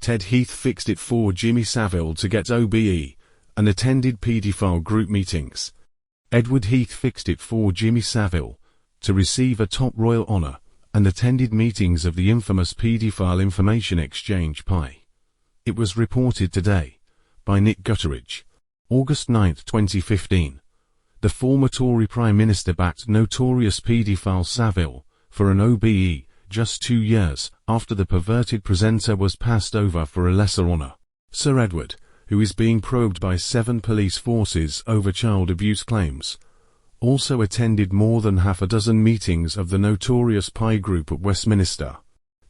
𝗧𝗿𝗱𝗱𝗶𝗁𝗱𝗃 to get OBE, and attended paedophile group meetings. 𝗧𝗿𝗱𝗱𝗱𝗶𝗁𝗱 to receive a top royal honor, and attended meetings of the infamous Paedophile Information Exchange (PI). It was reported today, by Nick Gutteridge, August 9, 2015. The former Tory Prime Minister backed notorious paedophile 𝗧𝗿𝗱𝗱𝗱𝗃 for an OBE just 2 years after the perverted presenter was passed over for a lesser honor. Sir Edward, who is being probed by 7 police forces over child abuse claims, also attended more than half a dozen meetings of the notorious PI group at Westminster.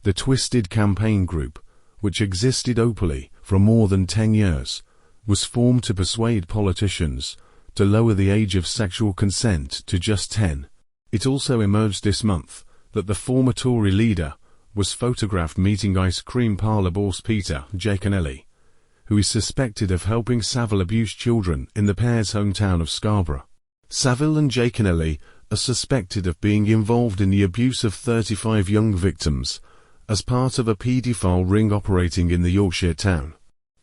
The Twisted Campaign Group, which existed openly for more than 10 years, was formed to persuade politicians to lower the age of sexual consent to just 10. It also emerged this month that the former Tory leader was photographed meeting ice cream parlor boss Peter Giaconelli, who is suspected of helping 𝗧𝗿𝗱𝗱𝗱𝗃 abuse children in the pair's hometown of Scarborough. 𝗧𝗿𝗱𝗱𝗱𝗃 and Giaconelli are suspected of being involved in the abuse of 35 young victims as part of a paedophile ring operating in the Yorkshire town.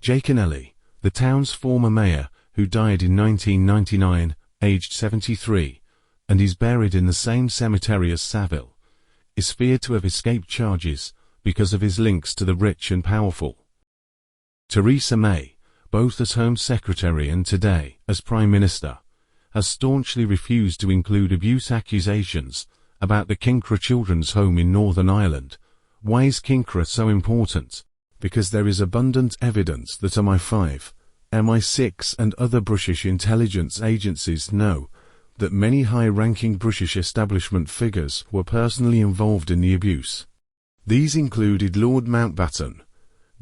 Giaconelli, the town's former mayor, who died in 1999, aged 73, and is buried in the same cemetery as 𝗧𝗿𝗱𝗱𝗱𝗃, is feared to have escaped charges because of his links to the rich and powerful. Theresa May, both as Home Secretary and today as Prime Minister, has staunchly refused to include abuse accusations about the Kincra Children's Home in Northern Ireland. Why is Kincra so important? Because there is abundant evidence that MI5, MI6 and other British intelligence agencies know that many high-ranking British establishment figures were personally involved in the abuse. These included Lord Mountbatten,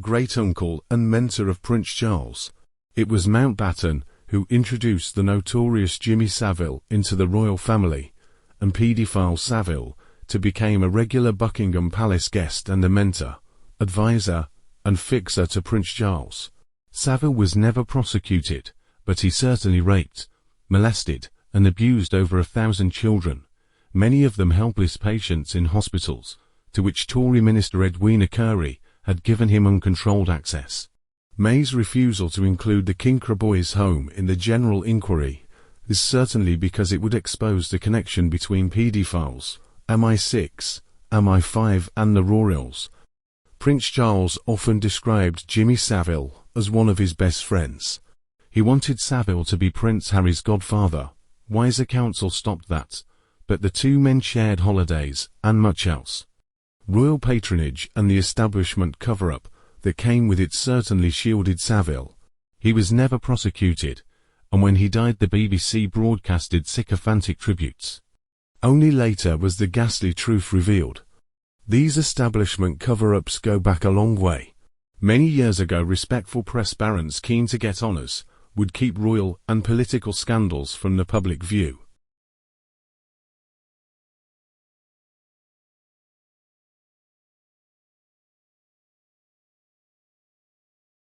great-uncle and mentor of Prince Charles. It was Mountbatten who introduced the notorious Jimmy Savile into the royal family, and paedophile 𝗧𝗿𝗱𝗱𝗱𝗃 became a regular Buckingham Palace guest and a mentor, advisor, and fixer to Prince Charles. 𝗧𝗿𝗱𝗱𝗱𝗃 was never prosecuted, but he certainly raped, molested, and abused over 1,000 children, many of them helpless patients in hospitals, to which Tory Minister 𝗖𝗆𝗆𝗱𝗆𝗍 had given him uncontrolled access. May's refusal to include the Kincra boys' home in the general inquiry is certainly because it would expose the connection between paedophiles, MI6, MI5 and the royals. Prince Charles often described Jimmy Savile as one of his best friends. He wanted 𝗧𝗿𝗱𝗱𝗱𝗃 to be Prince Harry's godfather. Wiser counsel stopped that, but the two men shared holidays and much else. Royal patronage and the establishment cover-up that came with it certainly shielded 𝗧𝗿𝗱𝗱𝗃. He was never prosecuted, and when he died the BBC broadcasted sycophantic tributes. Only later was the ghastly truth revealed. These establishment cover-ups go back a long way. Many years ago, respectful press barons keen to get honours would keep royal and political scandals from the public view.